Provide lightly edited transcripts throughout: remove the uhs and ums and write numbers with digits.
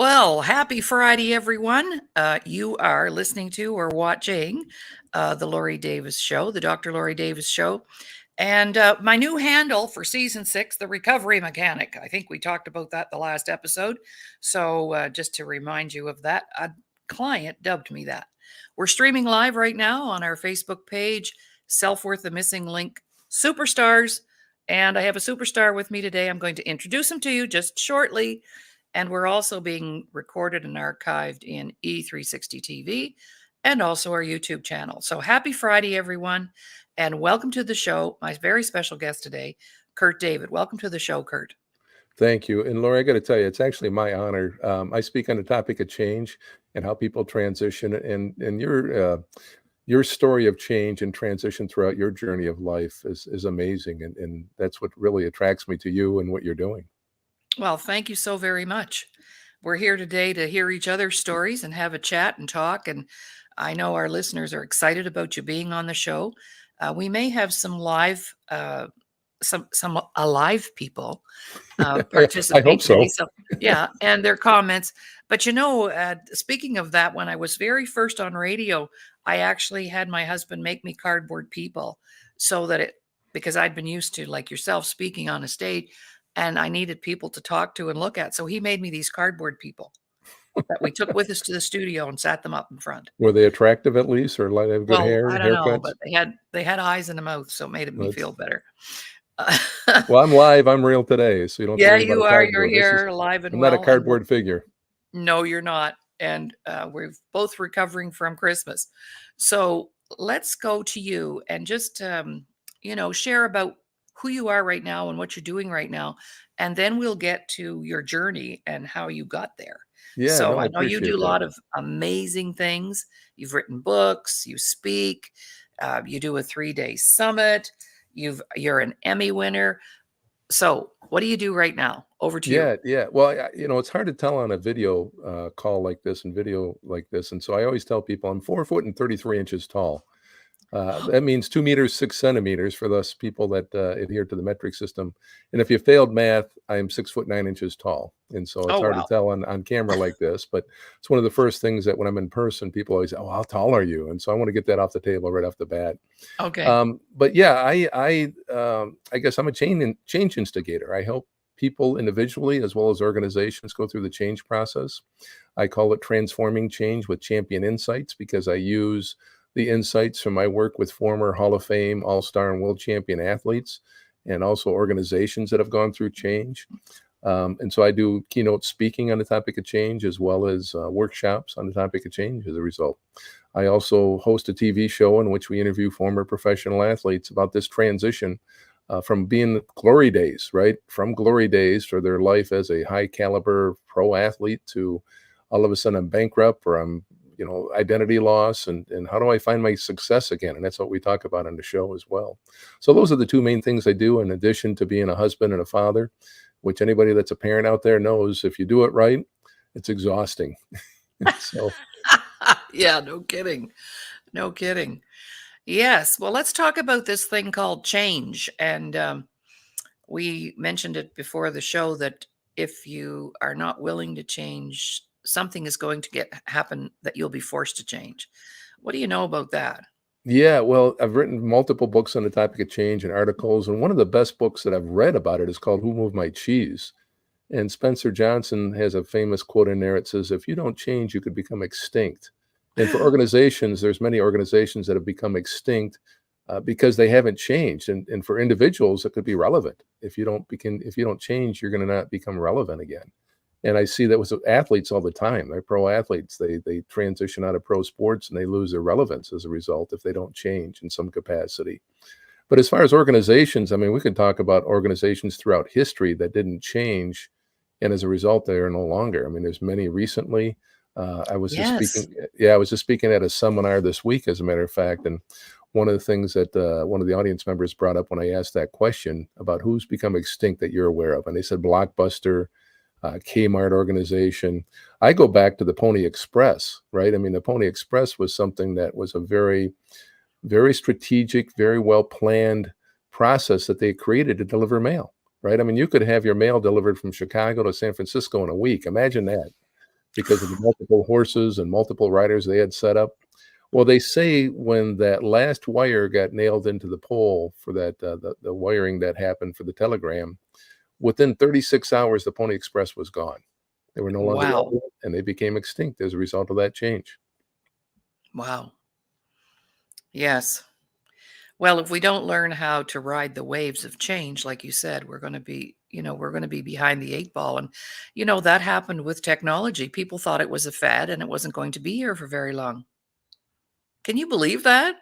Well, happy Friday, everyone. You are listening to or watching the Laurie Davis Show, the Dr. Laurie Davis Show. And my new handle for season 6, the Recovery Mechanic. I think we talked about that the last episode. So just to remind you of that, a client dubbed me that. We're streaming live right now on our Facebook page, Self Worth the Missing Link Superstars. And I have a superstar with me today. I'm going to introduce him to you just shortly. And we're also being recorded and archived in E360 TV and also our YouTube channel. So happy Friday, everyone, and welcome to the show. My very special guest today, Kurt David. Welcome to the show, Kurt. Thank you. And Laurie, I got to tell you, it's actually my honor. I speak on the topic of change and how people transition, and your story of change and transition throughout your journey of life is amazing, and that's what really attracts me to you and what you're doing. Well, thank you so very much. We're here today to hear each other's stories and have a chat and talk. And I know our listeners are excited about you being on the show. We may have some live, some alive people participating. I hope so. Yeah, and their comments. But speaking of that, when I was very first on radio, I actually had my husband make me cardboard people because I'd been used to, like yourself, speaking on a stage. And I needed people to talk to and look at. So he made me these cardboard people that we took with us to the studio and sat them up in front. Were they attractive at least, or like have good hair? I don't know, but they had eyes in the mouth, so it made me feel better. Well, I'm live. I'm real today, so you don't. Yeah, you are. You're here, live and I'm well. not a cardboard figure. No, you're not. And we're both recovering from Christmas. So let's go to you and just share about who you are right now and what you're doing right now. And then we'll get to your journey and how you got there. Yeah, so no, I know you do a that. lot of amazing things. You've written books, you speak, you do a 3-day summit, you're an Emmy winner. So what do you do right now? Over to you. Yeah. Well, it's hard to tell on a video call like this and video like this. And so I always tell people I'm 4 foot and 33 inches tall. That means 2 meters, 6 centimeters for those people that adhere to the metric system. And if you failed math, I am 6 foot 9 inches tall. And so it's hard to tell on camera like this, but it's one of the first things that when I'm in person, people always say, "Oh, how tall are you?" And so I want to get that off the table right off the bat. Okay. But yeah, I guess I'm a change instigator. I help people individually as well as organizations go through the change process. I call it transforming change with champion insights because I use the insights from my work with former Hall of Fame, All-Star, and World Champion athletes, and also organizations that have gone through change. And so I do keynote speaking on the topic of change as well as workshops on the topic of change as a result. I also host a TV show in which we interview former professional athletes about this transition from being glory days, right? From glory days for their life as a high caliber pro athlete to all of a sudden I'm bankrupt or I'm identity loss and how do I find my success again? And that's what we talk about on the show as well. So those are the two main things I do in addition to being a husband and a father, which anybody that's a parent out there knows if you do it right, it's exhausting. So yeah, no kidding. No kidding. Yes. Well, let's talk about this thing called change. And we mentioned it before the show that if you are not willing to change, something is going to happen that you'll be forced to change. What do you know about that? Yeah, well, I've written multiple books on the topic of change and articles, and one of the best books that I've read about it is called Who Moved My Cheese? And Spencer Johnson has a famous quote in there. It says, if you don't change, you could become extinct. And for organizations, there's many organizations that have become extinct because they haven't changed. And for individuals, it could be relevant. If you don't change, you're going to not become relevant again. And I see that with athletes all the time. They're pro athletes. They transition out of pro sports and they lose their relevance as a result if they don't change in some capacity. But as far as organizations, I mean, we can talk about organizations throughout history that didn't change. And as a result, they are no longer. I mean, there's many recently. I was just speaking at a seminar this week, as a matter of fact. And one of the things that one of the audience members brought up when I asked that question about who's become extinct that you're aware of. And they said Blockbuster, Kmart organization. I go back to the Pony Express, right? I mean, the Pony Express was something that was a very, very strategic, very well-planned process that they created to deliver mail, right? I mean, you could have your mail delivered from Chicago to San Francisco in a week. Imagine that. because of the multiple horses and multiple riders they had set up. Well, they say when that last wire got nailed into the pole for that, the wiring that happened for the telegram, within 36 hours, the Pony Express was gone. They were no longer Wow. relevant, and they became extinct as a result of that change. Wow. Yes. Well, if we don't learn how to ride the waves of change, like you said, we're going to be, we're going to be behind the eight ball. And, that happened with technology. People thought it was a fad and it wasn't going to be here for very long. Can you believe that?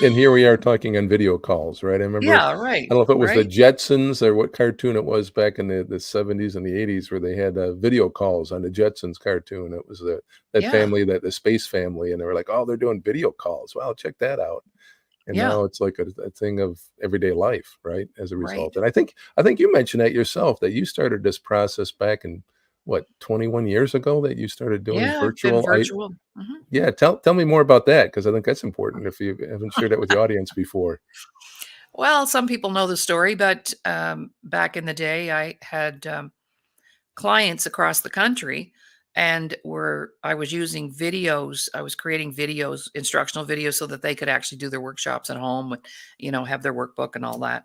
And here we are talking on video calls, right? I remember, Yeah, I right. don't know if it was the Right. Jetsons or what cartoon it was back in the 70s and the 80s where they had video calls on the Jetsons cartoon. It was that Yeah. family, that the space family, and they were like, oh, they're doing video calls. Wow, check that out. And Yeah. now it's like a thing of everyday life, right? As a Right. result. And I think you mentioned that yourself that you started this process back in what, 21 years ago that you started doing Yeah. I've been virtual. virtual. Mhm. Yeah, tell me more about that because I think that's important if you haven't shared that with the audience before. Well, some people know the story, but back in the day, I had clients across the country, and were I was using videos. I was creating videos, instructional videos, so that they could actually do their workshops at home, and have their workbook and all that.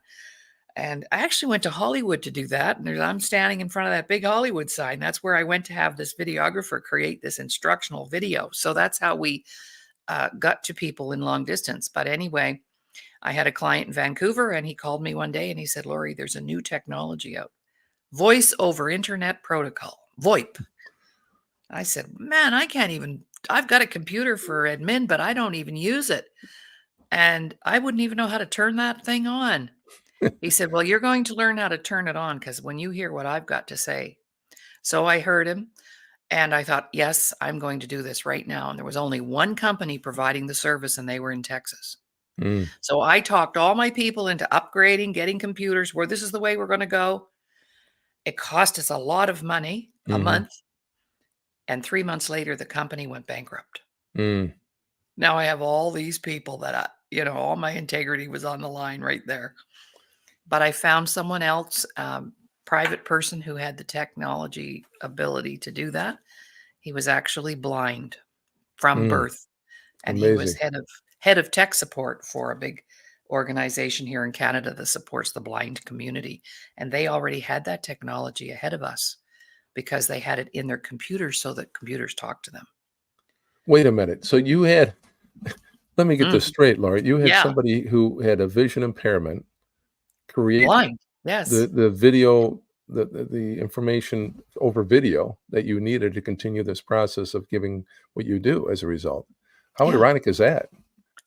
And I actually went to Hollywood to do that. And I'm standing in front of that big Hollywood sign. That's where I went to have this videographer create this instructional video. So that's how we got to people in long distance. But anyway, I had a client in Vancouver, and he called me one day and he said, Laurie, there's a new technology out, voice over internet protocol, VoIP. I said, man, I've got a computer for admin, but I don't even use it. And I wouldn't even know how to turn that thing on. He said, well, you're going to learn how to turn it on because when you hear what I've got to say. So I heard him and I thought, yes, I'm going to do this right now. And there was only one company providing the service, and they were in Texas. Mm, So I talked all my people into upgrading, getting computers where this is the way we're going to go. It cost us a lot of money a mhm, month. And 3 months later, the company went bankrupt. mm. Now I have all these people that all my integrity was on the line right there. But I found someone else, private person who had the technology ability to do that. He was actually blind from Mm, birth, and he was amazing. head of tech support for a big organization here in Canada that supports the blind community. And they already had that technology ahead of us because they had it in their computers so that computers talk to them. Wait a minute. So you had let me get this Mm, straight, Laura. You had yeah, somebody who had a vision impairment create blind. the Yes. the video, the information over video that you needed to continue this process of giving what you do as a result. How Yeah. ironic is that?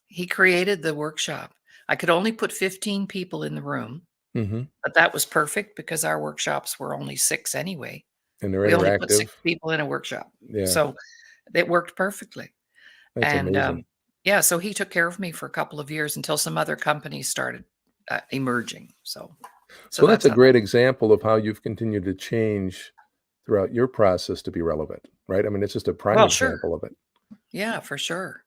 He created the workshop. I could only put 15 people in the room, Mhm. but that was perfect because our workshops were only 6 anyway. And they're We only put 6 interactive. people in a workshop. Yeah, So, it worked perfectly. that's And, amazing. yeah, so he took care of me for a couple of years until some other companies started, emerging. So Well, that's that's a how that. great example of how you've continued to change throughout your process to be relevant, right? I mean, it's just a prime Well, sure. example of it. Yeah, for sure.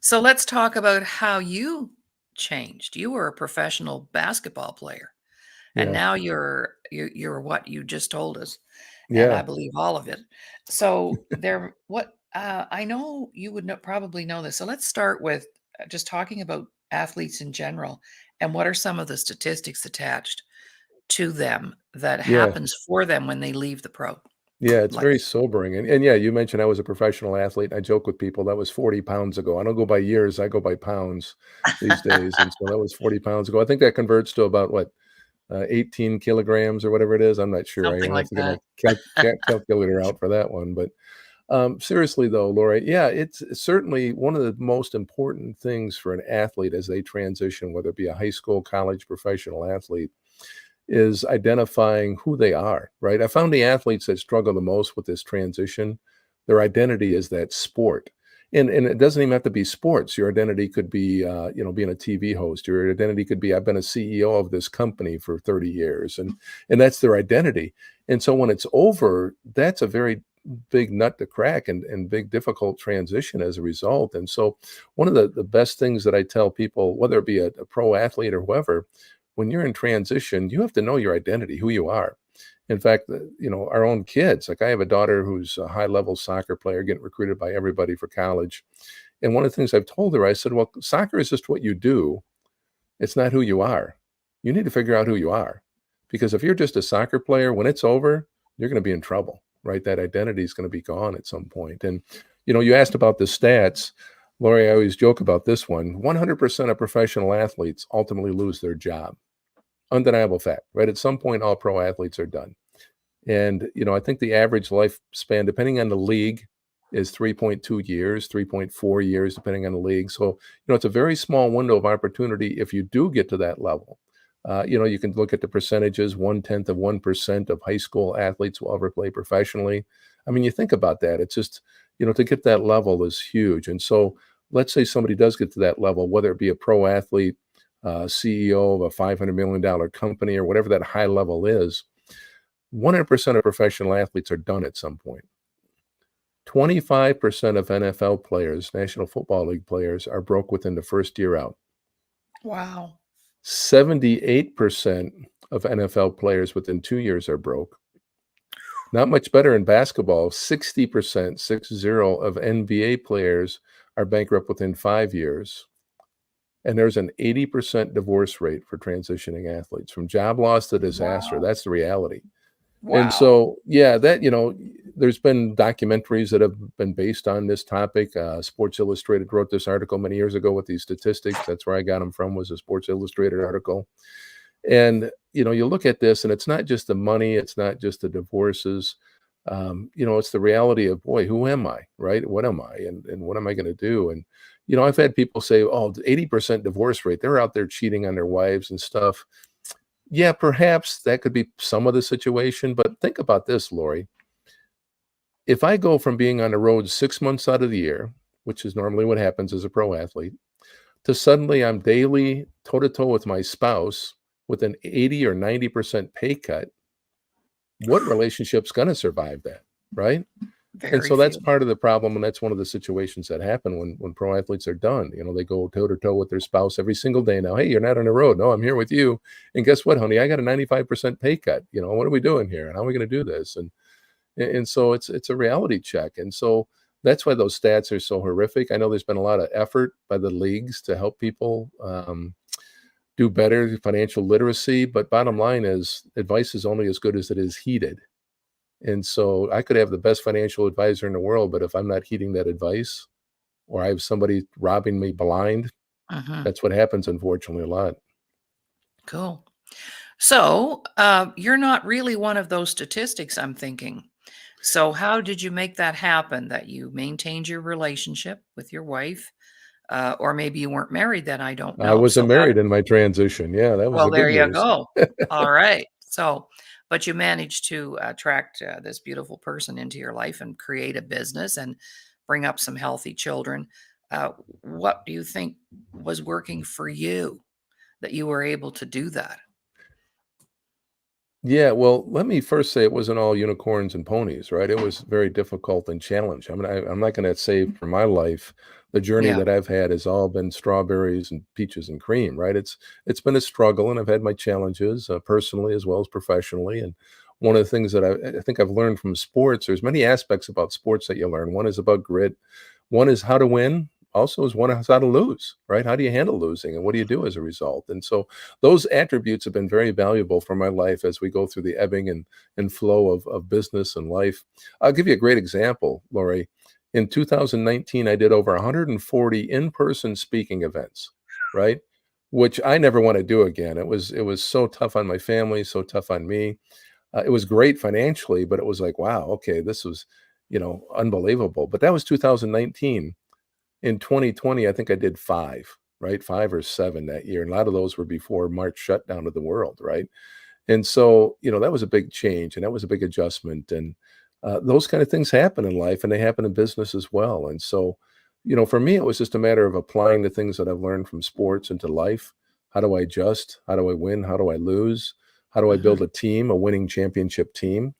So let's talk about how you changed. You were a professional basketball player, and Yeah. now you're what you just told us, and I Yeah. believe all of it. So I know you would probably know this. So let's start with just talking about athletes in general, and what are some of the statistics attached to them that Yeah. happens for them when they leave the pro Yeah, it's life? very sobering, and yeah, you mentioned I was a professional athlete. I joke with people that was 40 pounds ago. I don't go by years, I go by pounds these days, and so that was 40 pounds ago. I think that converts to about what, 18 kilograms or whatever it is? I'm not sure. I Something have like to get my that. calculator out for that one, but, seriously though, Laura, yeah, it's certainly one of the most important things for an athlete as they transition, whether it be a high school, college, professional athlete, is identifying who they are, right? I found the athletes that struggle the most with this transition, their identity is that sport. And it doesn't even have to be sports. Your identity could be, being a TV host. Your identity could be, I've been a CEO of this company for 30 years, and that's their identity. And so when it's over, that's a very big nut to crack and big difficult transition as a result. And so one of the best things that I tell people, whether it be a pro athlete or whoever, when you're in transition, you have to know your identity, who you are. In fact, our own kids, like I have a daughter who's a high-level soccer player getting recruited by everybody for college. And one of the things I've told her, I said, well, soccer is just what you do. It's not who you are. You need to figure out who you are. Because if you're just a soccer player, when it's over, you're going to be in trouble, right? That identity is going to be gone at some point. And, you asked about the stats. Laurie, I always joke about this one. 100% of professional athletes ultimately lose their job. Undeniable fact, right? At some point, all pro athletes are done. And, I think the average lifespan, depending on the league, is 3.2 years, 3.4 years, depending on the league. So, it's a very small window of opportunity if you do get to that level. You can look at the percentages, 0.1% of high school athletes will ever play professionally. I mean, you think about that. It's just, to get that level is huge. And so let's say somebody does get to that level, whether it be a pro athlete, CEO of a $500 million company, or whatever that high level is, 100% of professional athletes are done at some point. 25% of NFL players, National Football League players, are broke within the first year out. Wow. 78% of NFL players within 2 years are broke. Not much better in basketball. 60%, 60 of NBA players are bankrupt within 5 years. And there's an 80% divorce rate for transitioning athletes from job loss to disaster. Wow. That's the reality. And Wow. so, yeah, that, there's been documentaries that have been based on this topic. Sports Illustrated wrote this article many years ago with these statistics. That's where I got them from, was a Sports Illustrated article. And, you look at this, and it's not just the money, it's not just the divorces. It's the reality of, boy, who am I, right? What am I? And what am I going to do? And, I've had people say, oh, 80% divorce rate, they're out there cheating on their wives and stuff. Yeah, perhaps that could be some of the situation, but think about this, Laurie. If I go from being on the road 6 months out of the year, which is normally what happens as a pro athlete, to suddenly I'm daily toe-to-toe with my spouse with an 80 or 90% pay cut, what relationship's going to survive that, right? And Very so that's few. part of the problem, and that's one of the situations that happen when pro athletes are done. They go toe-to-toe with their spouse every single day now. Hey, you're not on the road. No, I'm here with you. And guess what, honey? I got a 95% pay cut. What are we doing here? And how are we going to do this? And so it's a reality check. And so that's why those stats are so horrific. I know there's been a lot of effort by the leagues to help people do better financial literacy, but bottom line is advice is only as good as it is heeded. And so I could have the best financial advisor in the world, but if I'm not heeding that advice, or I have somebody robbing me blind, Mhm. that's what happens, unfortunately, a lot. Cool. So, you're not really one of those statistics, I'm thinking. So, how did you make that happen, that you maintained your relationship with your wife? Or maybe you weren't married then, I don't I know. wasn't So, how married in my transition. Yeah, that was well, the there good you news. go. All right. So, but you managed to attract this beautiful person into your life and create a business and bring up some healthy children. What do you think was working for you that you were able to do that? Yeah, well, let me first say it wasn't all unicorns and ponies, right? It was very difficult and challenging. I mean, I'm not going to say for my life, the journey Yeah. that I've had has all been strawberries and peaches and cream, right? It's been a struggle, and I've had my challenges personally as well as professionally. And one of the things that I think I've learned from sports, there's many aspects about sports that you learn. One is about grit, one is how to win. Also, is one is how to lose, right? How do you handle losing, and what do you do as a result? And so, those attributes have been very valuable for my life as we go through the ebbing and flow of business and life. I'll give you a great example, Laurie. In 2019, I did over 140 in-person speaking events, right? Which I never want to do again. It was so tough on my family, so tough on me. It was great financially, but it was like, wow, okay, this was, unbelievable. But that was 2019. In 2020, I think I did 5, right? 5 or 7 that year, and a lot of those were before March shutdown of the world, right? And so, that was a big change, and that was a big adjustment, and, those kind of things happen in life, and they happen in business as well, and so, for me, it was just a matter of applying the things that I've learned from sports into life. How do I adjust? How do I win? How do I lose? How do I Mhm. build a team, a winning championship team?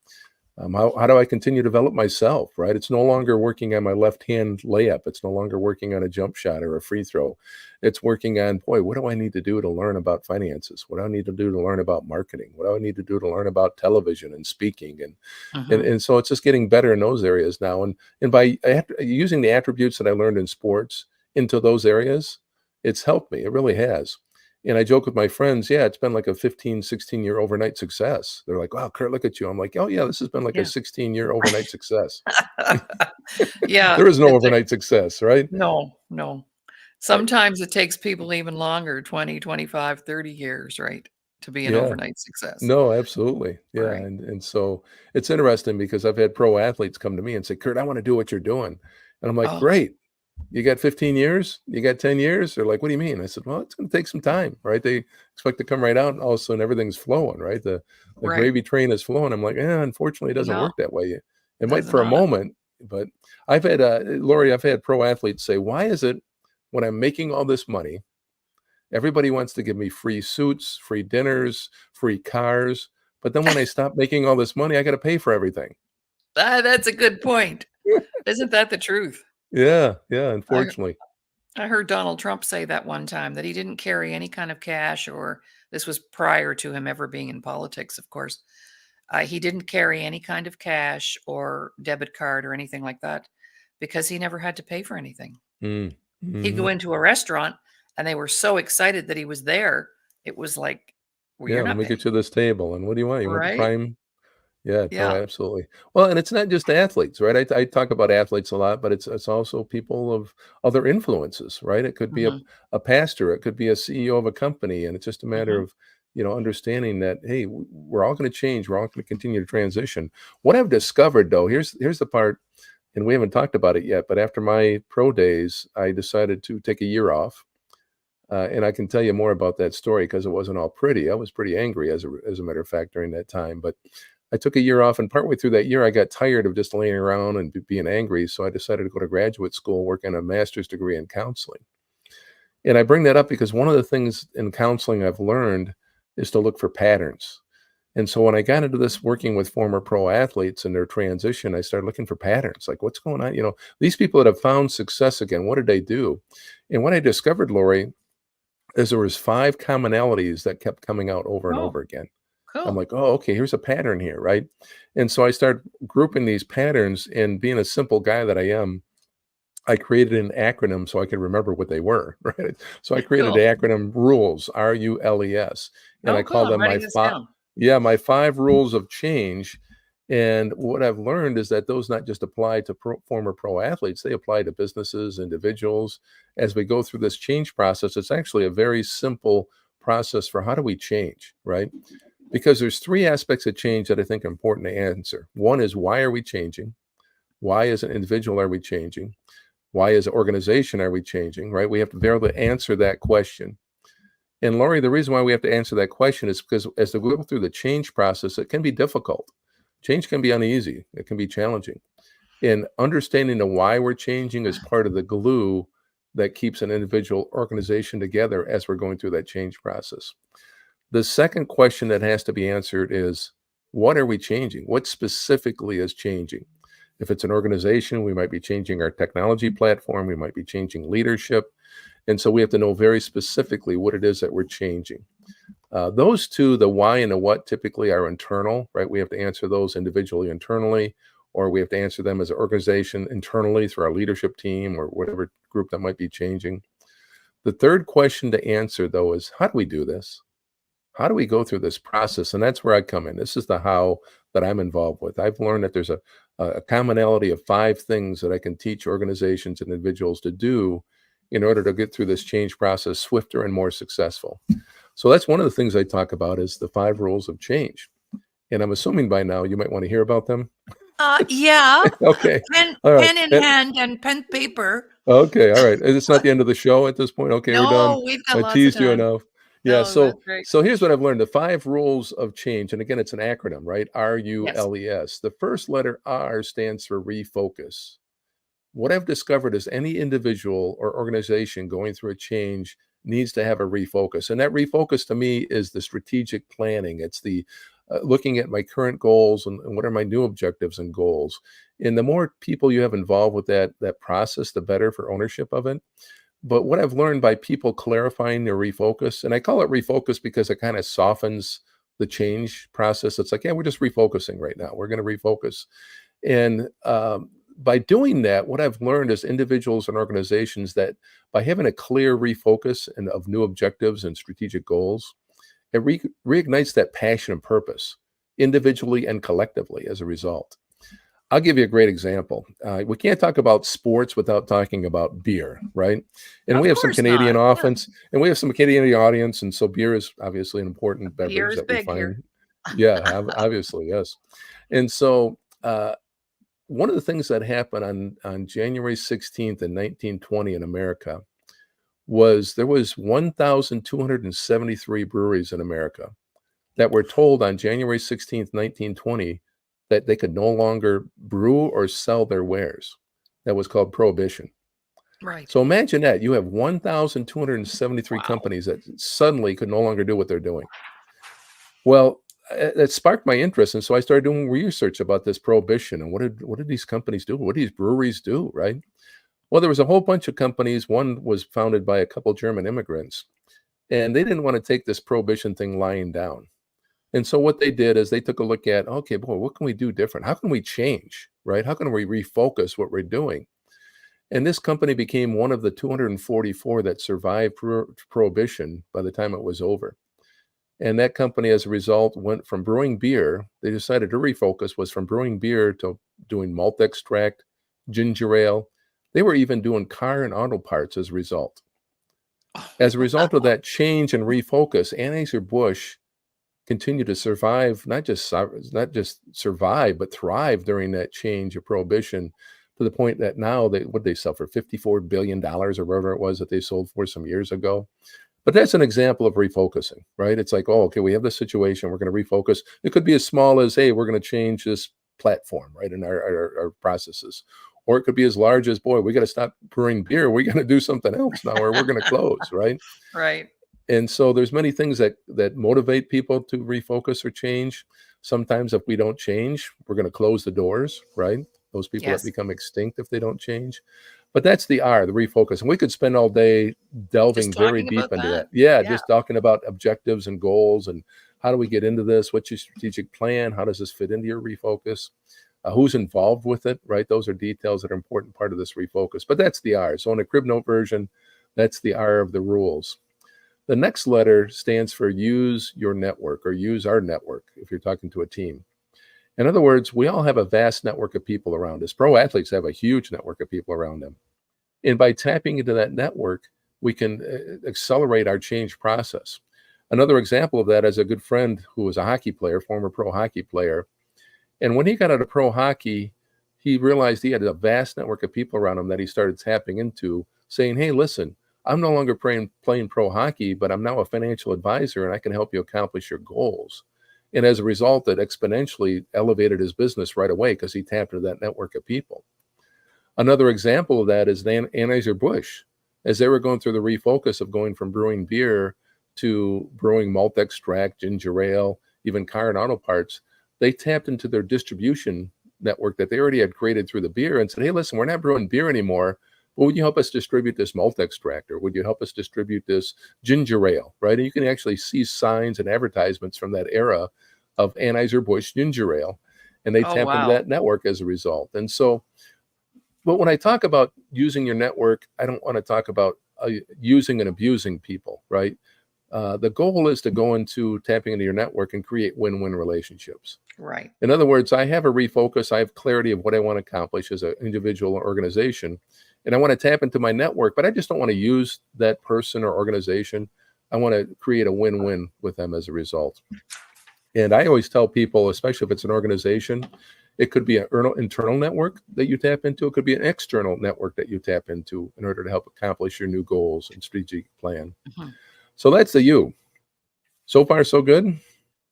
How do I continue to develop myself, right? It's no longer working on my left hand layup. It's no longer working on a jump shot or a free throw. It's working on, boy, what do I need to do to learn about finances? What do I need to do to learn about marketing? What do I need to do to learn about television and speaking? Hmm. And so it's just getting better in those areas now. And by using the attributes that I learned in sports into those areas, it's helped me. It really has. And I joke with my friends, yeah, it's been like a 15, 16-year overnight success. They're like, wow, Kurt, look at you. I'm like, oh, yeah, this has been like a Yeah. 16-year overnight success. Yeah. There is no overnight success, right? No, no. Sometimes it takes people even longer, 20, 25, 30 years, right, to be an Yeah. overnight success. No, absolutely. Yeah, Right. and so it's interesting because I've had pro athletes come to me and say, "Kurt, I want to do what you're doing." And I'm like, Oh, "Great. You got 15 years? You got 10 years?" They're like, "What do you mean?" I said, "Well, it's going to take some time, right?" They expect to come right out and all of a sudden everything's flowing, right? The right. gravy train is flowing. I'm like, unfortunately, it doesn't Yeah, work that way. It might does for a not. moment, but Lori, I've had pro athletes say, "Why is it when I'm making all this money, everybody wants to give me free suits, free dinners, free cars, but then when I stop making all this money, I got to pay for everything." That's a good point. Isn't that the truth? Yeah, yeah, I unfortunately. I heard Donald Trump say that one time that he didn't carry any kind of cash, or this was prior to him ever being in politics, of course. He didn't carry any kind of cash or debit card or anything like that because he never had to pay for anything. Mm, He'd go mhm. into a restaurant and they were so excited that he was there. It was like, well, Yeah, you're let not me get paying, you this table, and what do you want? You want the right? prime. Yeah, no, Yeah. absolutely. Well, and it's not just athletes, right? I talk about athletes a lot, but it's also people of other influences, right? It could be Hmm. a pastor, it could be a CEO of a company, and it's just a matter Hmm. of, understanding that, hey, we're all going to change, we're all going to continue to transition. What I've discovered, though, here's the part, and we haven't talked about it yet, but after my pro days, I decided to take a year off. And I can tell you more about that story because it wasn't all pretty. I was pretty angry, as a matter of fact, during that time. But I took a year off, and partway through that year, I got tired of just laying around and being angry. So I decided to go to graduate school, work on a master's degree in counseling. And I bring that up because one of the things in counseling I've learned is to look for patterns. And so when I got into this working with former pro athletes and their transition, I started looking for patterns. Like, what's going on? These people that have found success again, what did they do? And what I discovered, Lori, is there was 5 commonalities that kept coming out over and Oh, over again. I'm cool. like, "Oh, okay, here's a pattern here," right? And so I started grouping these patterns, and being a simple guy that I am, I created an acronym so I could remember what they were, right? So I created the Cool. acronym RULES, RULES, and Oh, I cool. call I'm them writing this down. my 5 rules of change. And what I've learned is that those not just apply to former pro athletes, they apply to businesses, individuals. As we go through this change process, it's actually a very simple process for how do we change, right? Because there's 3 aspects of change that I think are important to answer. One is, why are we changing? Why as an individual are we changing? Why as an organization are we changing, right? We have to be able to answer that question. And Laurie, the reason why we have to answer that question is because as we go through the change process, it can be difficult. Change can be uneasy. It can be challenging. And understanding the why we're changing is part of the glue that keeps an individual organization together as we're going through that change process. The second question that has to be answered is, what are we changing? What specifically is changing? If it's an organization, we might be changing our technology platform, we might be changing leadership. And so we have to know very specifically what it is that we're changing. Those two, the why and the what, typically are internal, right? We have to answer those individually internally, or we have to answer them as an organization internally through our leadership team or whatever group that might be changing. The third question to answer, though, is how do we do this? How do we go through this process? And that's where I come in. This is the how that I'm involved with. I've learned that there's a commonality of 5 things that I can teach organizations and individuals to do in order to get through this change process swifter and more successful. So that's one of the things I talk about is the 5 rules of change. And I'm assuming by now you might want to hear about them. Yeah, Okay. pen All right. pen in hand and pen paper. Okay, all right. It's not the end of the show at this point. Okay, we're done. No, we've got I lots of teased you time. enough. Yeah, No, that's so great. so here's what I've learned. The 5 rules of change, and again, it's an acronym, right? Yes. RULES. The first letter R stands for refocus. What I've discovered is any individual or organization going through a change needs to have a refocus. And that refocus to me is the strategic planning. It's the looking at my current goals and what are my new objectives and goals. And the more people you have involved with that process, the better for ownership of it. But what I've learned by people clarifying their refocus, and I call it refocus because it kind of softens the change process. It's like, yeah, we're just refocusing right now. We're going to refocus. And by doing that, what I've learned is individuals and organizations that by having a clear refocus and of new objectives and strategic goals, it reignites that passion and purpose individually and collectively as a result. I'll give you a great example. We can't talk about sports without talking about beer, right? And we Of have some course not. Canadian Yeah. offense, and we have some Canadian audience, and so beer is obviously an important Beer beverage is that we big here. find. Yeah, obviously, yes. And so one of the things that happened on January 16th in 1920 in America was there was 1,273 breweries in America that were told on January 16th, 1920, that they could no longer brew or sell their wares. That was called prohibition. Right. So imagine that you have 1,273 Wow. companies that suddenly could no longer do what they're doing. Well, it sparked my interest, and so I started doing research about this prohibition and what did these companies do? What did these breweries do, right? Well, there was a whole bunch of companies. One was founded by a couple German immigrants, and they didn't want to take this prohibition thing lying down. And so what they did is they took a look at, okay, boy, what can we do different? How can we change, right? How can we refocus what we're doing? And this company became one of the 244 that survived prohibition by the time it was over. And that company, as a result, went from brewing beer. They decided to refocus was from brewing beer to doing malt extract, ginger ale. They were even doing car and auto parts as a result. As a result of that change and refocus, Anheuser-Busch continue to survive, not just survive, but thrive during that change of prohibition to the point that now they sell for $54 billion or whatever it was that they sold for some years ago. But that's an example of refocusing, right? It's like, oh, okay, we have this situation. We're going to refocus. It could be as small as, hey, we're going to change this platform, right, in our processes. Or it could be as large as, boy, we got to stop brewing beer. We got to do something else now, or we're going to close, right? Right. And so there's many things that motivate people to refocus or change. Sometimes if we don't change, we're going to close the doors, right? Those people that Yes. become extinct if they don't change. But that's the R, the refocus. And we could spend all day delving Just very talking deep about into that. that. Yeah, Yeah. just talking about objectives and goals and how do we get into this? What's your strategic plan? How does this fit into your refocus? Who's involved with it, right? Those are details that are an important part of this refocus. But that's the R. So in a crib note version, that's the R of the rules. The next letter stands for use your network or use our network if you're talking to a team. In other words, we all have a vast network of people around us. Pro athletes have a huge network of people around them. And by tapping into that network, we can accelerate our change process. Another example of that is a good friend who was a hockey player, former pro hockey player. And when he got out of pro hockey, he realized he had a vast network of people around him that he started tapping into, saying, hey, listen, I'm no longer playing pro hockey, but I'm now a financial advisor and I can help you accomplish your goals. And as a result, it exponentially elevated his business right away because he tapped into that network of people. Another example of that is Anheuser-Busch. As they were going through the refocus of going from brewing beer to brewing malt extract, ginger ale, even car and auto parts, they tapped into their distribution network that they already had created through the beer and said, hey, listen, we're not brewing beer anymore. Well, would you help us distribute this malt extract, or would you help us distribute this ginger ale, right? And you can actually see signs and advertisements from that era of Anheuser-Busch ginger ale, and they Oh, tapped into wow. that network as a result. And so, but when I talk about using your network, I don't want to talk about using and abusing people, right? The goal is to go into tapping into your network and create win-win relationships. Right. In other words, I have a refocus. I have clarity of what I want to accomplish as an individual or organization. And I want to tap into my network, but I just don't want to use that person or organization. I want to create a win-win with them as a result. And I always tell people, especially if it's an organization, it could be an internal network that you tap into. It could be an external network that you tap into in order to help accomplish your new goals and strategic plan. Mhm. So that's the U. So far, so good.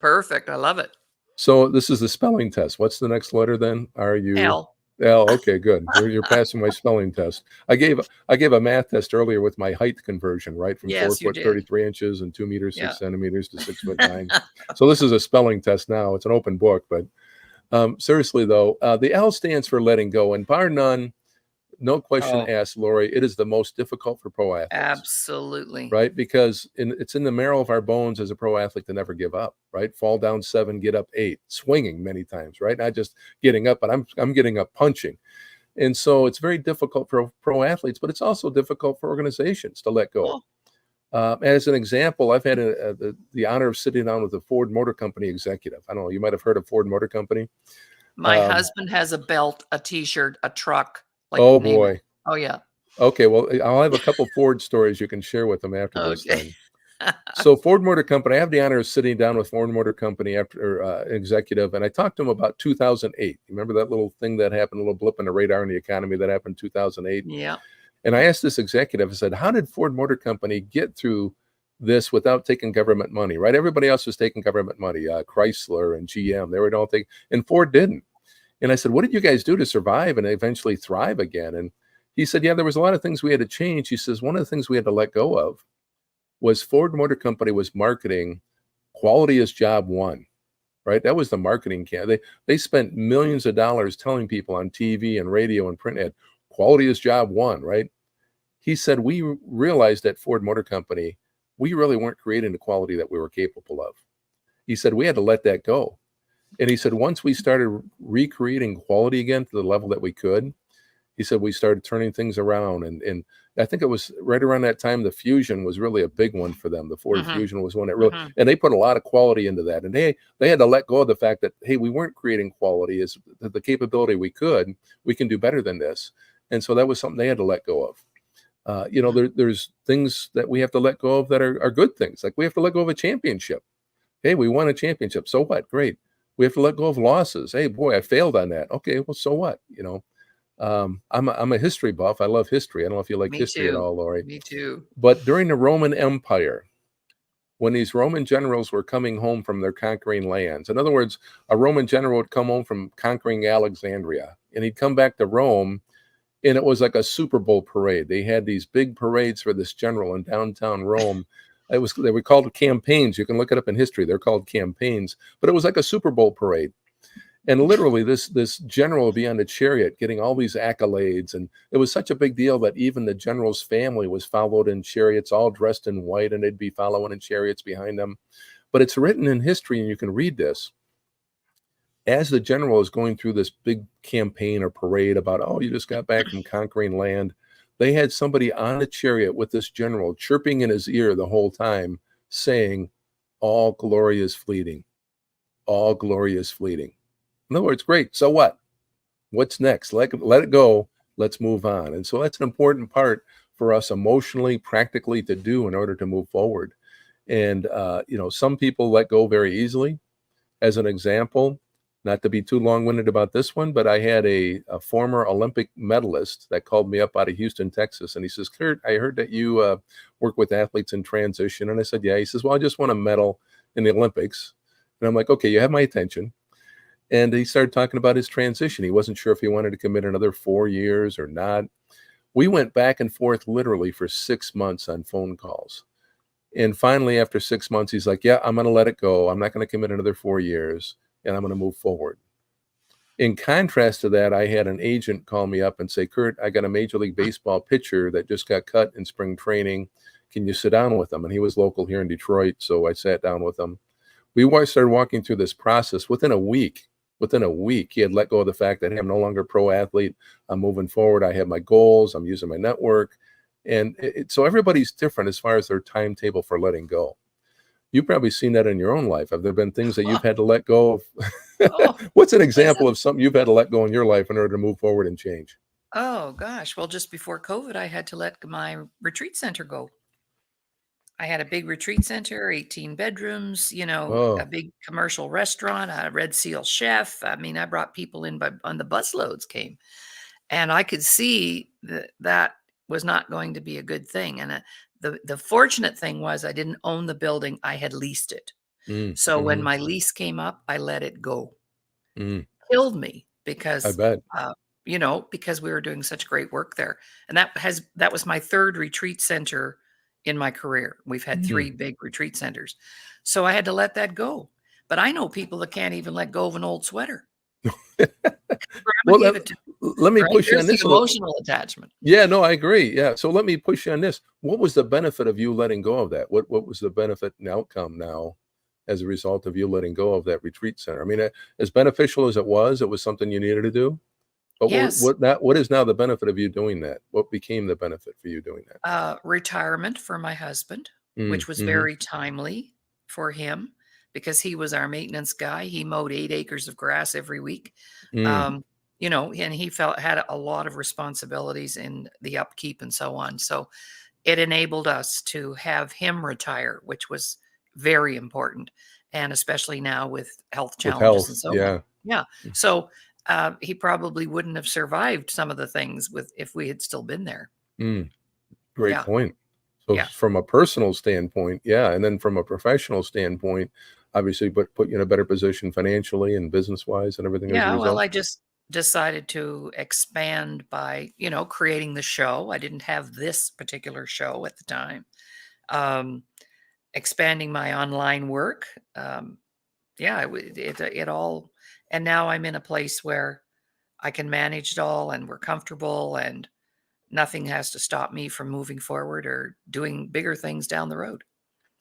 Perfect. I love it. So this is the spelling test. What's the next letter then? Are you? L. Oh, okay, good. You're passing my spelling test. I gave a math test earlier with my height conversion, right? From four Yes, you foot did. 33 inches and 2 meters Yeah. 6 centimeters to 6'9". So this is a spelling test now. It's an open book, but seriously though, the L stands for letting go, and bar none, no question Oh, asked, Lori, it is the most difficult for pro athletes, absolutely. right? Because it's in the marrow of our bones as a pro athlete to never give up, right? Fall down 7, get up 8, swinging many times, right? Not just getting up, but I'm getting up punching. And so it's very difficult for pro athletes, but it's also difficult for organizations to let go. Oh, As an example, I've had the honor of sitting down with a Ford Motor Company executive. I don't know, you might have heard of Ford Motor Company. my Um, husband has a belt, a T-shirt, a truck, like oh name it. boy. Oh yeah. Okay, well, I'll have a couple Ford stories you can share with them after this Okay. then. So Ford Motor Company, I have the honor of sitting down with Ford Motor Company after executive, and I talked to him about 2008. Remember that little thing that happened, a little blip in the radar in the economy that happened in 2008? Yeah. And I asked this executive, I said, how did Ford Motor Company get through this without taking government money, right? Everybody else was taking government money, Chrysler and GM, they were all taking, and Ford didn't. And I said, what did you guys do to survive and eventually thrive again? And he said, yeah, there was a lot of things we had to change. He says, one of the things we had to let go of was Ford Motor Company was marketing quality is job one, right? That was the marketing can. They spent millions of dollars telling people on TV and radio and print ad, quality is job one, right? He said, we realized at Ford Motor Company, we really weren't creating the quality that we were capable of. He said, we had to let that go. And he said, once we started recreating quality again to the level that we could, he said, we started turning things around. And I think it was right around that time, the Fusion was really a big one for them. The Ford Mhm. Fusion was one that really, Mhm. and they put a lot of quality into that. And they had to let go of the fact that, hey, we weren't creating quality as the capability we can do better than this. And so that was something they had to let go of. There's things that we have to let go of that are good things. Like we have to let go of a championship. Hey, we won a championship. So what? Great. We have to let go of losses. Hey, boy, I failed on that. Okay, well, so what? I'm a history buff. I love history. I don't know if you like Me history at too. all, Laurie. Me too. But during the Roman Empire, when these Roman generals were coming home from their conquering lands, in other words, a Roman general would come home from conquering Alexandria, and he'd come back to Rome, and it was like a Super Bowl parade. They had these big parades for this general in downtown Rome. They were called campaigns. You can look it up in history. They're called campaigns, but it was like a Super Bowl parade. And literally, this general would be on the chariot getting all these accolades, and it was such a big deal that even the general's family was followed in chariots, all dressed in white, and they'd be following in chariots behind them. But it's written in history, and you can read this as the general is going through this big campaign or parade about, oh, you just got back from conquering land, they had somebody on a chariot with this general chirping in his ear the whole time, saying, all glory is fleeting. All glory is fleeting. In other words, great. So what? What's next? Let it go. Let's move on. And so that's an important part for us emotionally, practically to do in order to move forward. And, some people let go very easily. As an example, not to be too long-winded about this one, but I had a former Olympic medalist that called me up out of Houston, Texas, and he says, Kurt, I heard that you work with athletes in transition. And I said, yeah. He says, well, I just want a medal in the Olympics. And I'm like, okay, you have my attention. And he started talking about his transition. He wasn't sure if he wanted to commit another 4 years or not. We went back and forth literally for 6 months on phone calls. And finally, after 6 months, he's like, yeah, I'm going to let it go. I'm not going to commit another 4 years, and I'm going to move forward. In contrast to that, I had an agent call me up and say, Kurt, I got a Major League Baseball pitcher that just got cut in spring training. Can you sit down with him? And he was local here in Detroit, so I sat down with him. We started walking through this process. Within a week, he had let go of the fact that, hey, I'm no longer a pro athlete. I'm moving forward. I have my goals. I'm using my network. And so everybody's different as far as their timetable for letting go. You've probably seen that in your own life. Have there been things that you've had to let go of? Oh, What's an listen. example of something you've had to let go in your life in order to move forward and change? Oh gosh. Well, just before COVID, I had to let my retreat center go. I had a big retreat center, 18 bedrooms, a Oh, big commercial restaurant, a Red Seal chef. I mean, I brought people in on the busloads came. And I could see that that was not going to be a good thing. And the fortunate thing was I didn't own the building, I had leased it. So when mm-hmm, my lease came up, I let it go. mm, Killed me I because, bet. uh, because we were doing such great work there. And that was my third retreat center in my career. We've had three Mm. big retreat centers. So I had to let that go. But I know people that can't even let go of an old sweater. Grandma Well, gave it to me, let me right? push you There's on the this a little. emotional attachment. Yeah, no, I agree. Yeah. So let me push you on this. What was the benefit of you letting go of that? What was the benefit and outcome now as a result of you letting go of that retreat center? I mean, as beneficial as it was something you needed to do. But Yes. what is now the benefit of you doing that? What became the benefit for you doing that? Retirement for my husband, Mm, which was mhm, very timely for him because he was our maintenance guy. He mowed 8 acres of grass every week. mm. Um, and he felt had a lot of responsibilities in the upkeep and so on. So it enabled us to have him retire, which was very important. And especially now with health With challenges and health, so on. yeah. Yeah. So he probably wouldn't have survived some of the things with if we had still been there. Mm, great Yeah. point. So Yeah. from a personal standpoint, yeah, and then from a professional standpoint, obviously, put you in a better position financially and business wise and everything as a Yeah, well, result. I just decided to expand by, creating the show. I didn't have this particular show at the time. Um, Expanding my online work. Yeah, it all, and now I'm in a place where I can manage it all and we're comfortable and nothing has to stop me from moving forward or doing bigger things down the road.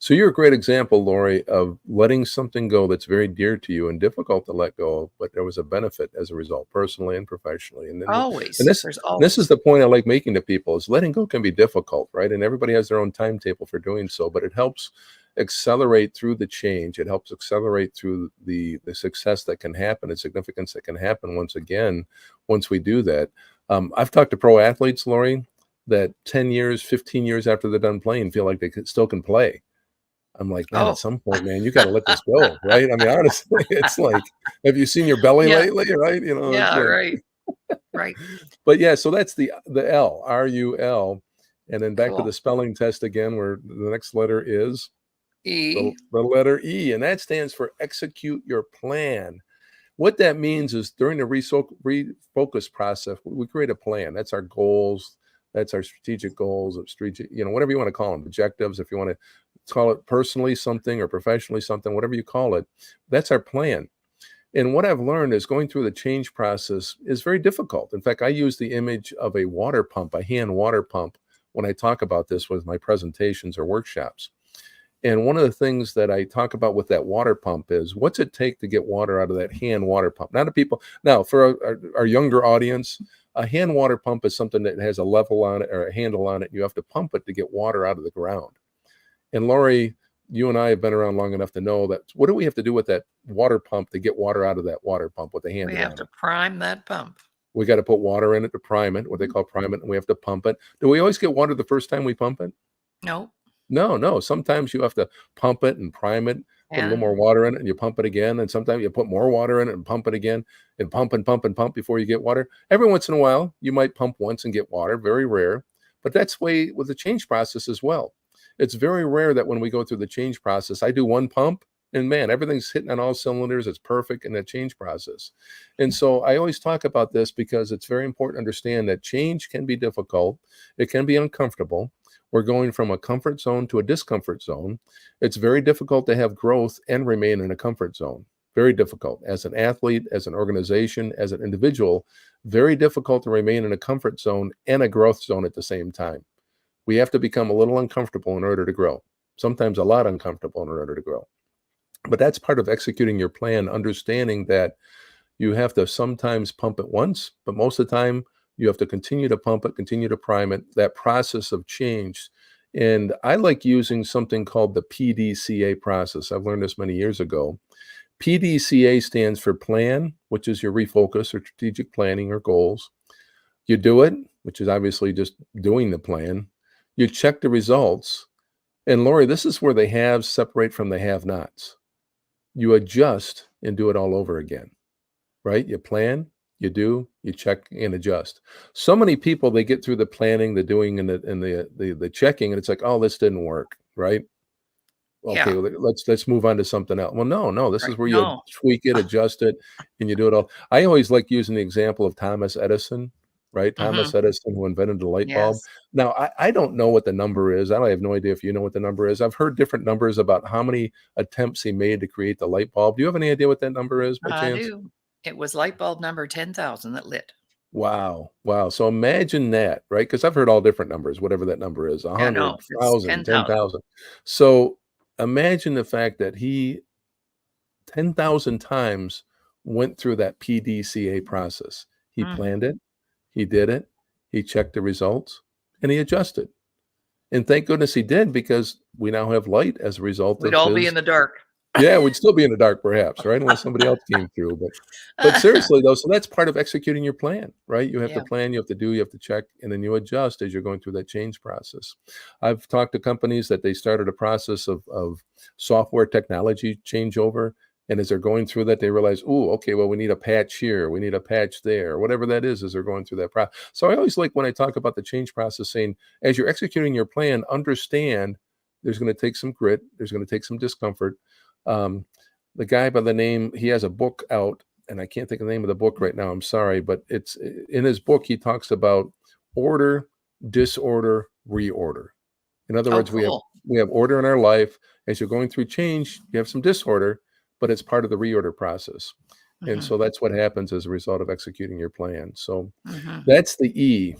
So you're a great example, Lori, of letting something go that's very dear to you and difficult to let go of, but there was a benefit as a result, personally and professionally. And then, and Always. this, There's this is always. the point I like making to people: is letting go can be difficult, right? And everybody has their own timetable for doing so, but it helps accelerate through the change. It helps accelerate through the success that can happen and significance that can happen once we do that. I've talked to pro athletes, Lori, that 10 years, 15 years after they're done playing, feel like still can play. I'm like, "Man, at Oh, some point, man, you gotta let this go," right? I mean, honestly, it's like, "Have you seen your belly yeah. lately?" Right? It's Yeah, like, right. Right. but yeah, so that's the L, RUL, and then back to the Cool. spelling test again, where the next letter is the E. the letter E, and that stands for execute your plan. What that means is during the refocus process, we create a plan. That's our goals. That's our strategic goals, of strategic, whatever you want to call them, objectives. If you want to call it personally something or professionally something, whatever you call it, that's our plan. And what I've learned is going through the change process is very difficult. In fact, I use the image of a water pump, a hand water pump, when I talk about this with my presentations or workshops. And one of the things that I talk about with that water pump is what's it take to get water out of that hand water pump? Not a people. Now, for our younger audience, a hand water pump is something that has a level on it or a handle on it. You have to pump it to get water out of the ground. And Laurie, you and I have been around long enough to know that what do we have to do with that water pump to get water out of that water pump with the We handle have on to it? prime that pump. We got to put water in it to prime it, what they Mhm. call prime it, and we have to pump it. Do we always get water the first time we pump it? No. No, no. Sometimes you have to pump it and prime it, put a little more And water in it, and you pump it again. And sometimes you put more water in it and pump it again, and pump and pump and pump before you get water. Every once in a while, you might pump once and get water, very rare. But that's way with the change process as well. It's very rare that when we go through the change process, I do one pump and man, everything's hitting on all cylinders. It's perfect in that change process. And so I always talk about this because it's very important to understand that change can be difficult. It can be uncomfortable. We're going from a comfort zone to a discomfort zone. It's very difficult to have growth and remain in a comfort zone. Very difficult. As an athlete, as an organization, as an individual, very difficult to remain in a comfort zone and a growth zone at the same time. We have to become a little uncomfortable in order to grow, sometimes a lot uncomfortable in order to grow. But that's part of executing your plan, understanding that you have to sometimes pump it once, but most of the time you have to continue to pump it, continue to prime it, that process of change. And I like using something called the PDCA process. I've learned this many years ago. PDCA stands for plan, which is your refocus or strategic planning or goals. You do it, which is obviously just doing the plan. You check the results. And Lori, this is where the haves separate from the have nots. You adjust and do it all over again, right? You plan, you do, you check and adjust. So many people, they get through the planning, the doing, and the checking, and it's like, oh, this didn't work, right? Okay, Yeah. well, let's move on to something else. Well, no, this Right. is where you No. tweak it, adjust it, and you do it all. I always like using the example of Thomas Edison, right? Hmm. Thomas Edison, who invented the light bulb. Yes. Now, I don't know what the number is. I have no idea if you know what the number is. I've heard different numbers about how many attempts he made to create the light bulb. Do you have any idea what that number is by I chance? do. It was light bulb number 10,000 that lit. Wow. Wow. So imagine that, right? Because I've heard all different numbers, whatever that number is, Yeah, no, it's 100,000, 10,000. 10,000. So imagine the fact that he 10,000 times went through that PDCA process. He Mhm. planned it, he did it, he checked the results, and he adjusted. And thank goodness he did because we now have light as a result We'd of all be his. in the dark. Yeah, we'd still be in the dark perhaps, right? Unless somebody else came through, but seriously though, so that's part of executing your plan, right? You have to Yeah. plan, you have to do, you have to check, and then you adjust as you're going through that change process. I've talked to companies that they started a process of software technology changeover, and as they're going through that, they realize, "Oh, okay, well, we need a patch here, we need a patch there," whatever that is as they're going through that process. So I always like when I talk about the change process saying, as you're executing your plan, understand there's going to take some grit, there's going to take some discomfort. um, the guy by the name, he has a book out, and I can't think of the name of the book right now. I'm sorry, but it's in his book. He talks about order, disorder, reorder. In other Oh, words, cool. we have order in our life. As you're going through change, you have some disorder, but it's part of the reorder process. And Mhm. so that's what happens as a result of executing your plan. So Mhm. that's the E.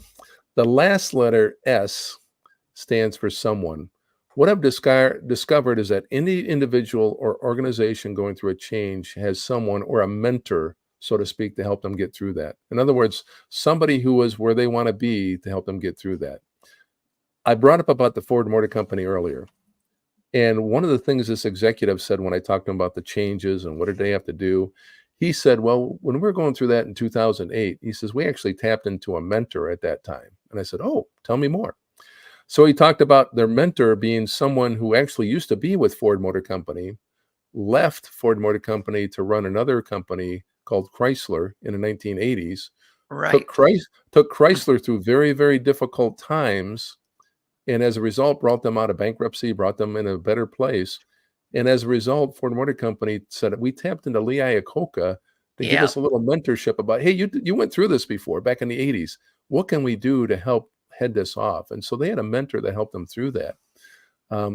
The last letter S stands for someone. What I've discovered is that any individual or organization going through a change has someone or a mentor, so to speak, to help them get through that. In other words, somebody who is where they want to be to help them get through that. I brought up about the Ford Motor Company earlier. And one of the things this executive said when I talked to him about the changes and what did they have to do, he said, well, when we were going through that in 2008, he says, we actually tapped into a mentor at that time. And I said, oh, tell me more. So he talked about their mentor being someone who actually used to be with Ford Motor Company, left Ford Motor Company to run another company called Chrysler in the 1980s, took Right. Chrys took Chrysler through very, very difficult times, and as a result, brought them out of bankruptcy, brought them in a better place. And as a result, Ford Motor Company said, we tapped into Lee Iacocca to give Yeah. us a little mentorship about, hey, you went through this before back in the 80s. What can we do to help head this off? And so they had a mentor that helped them through that.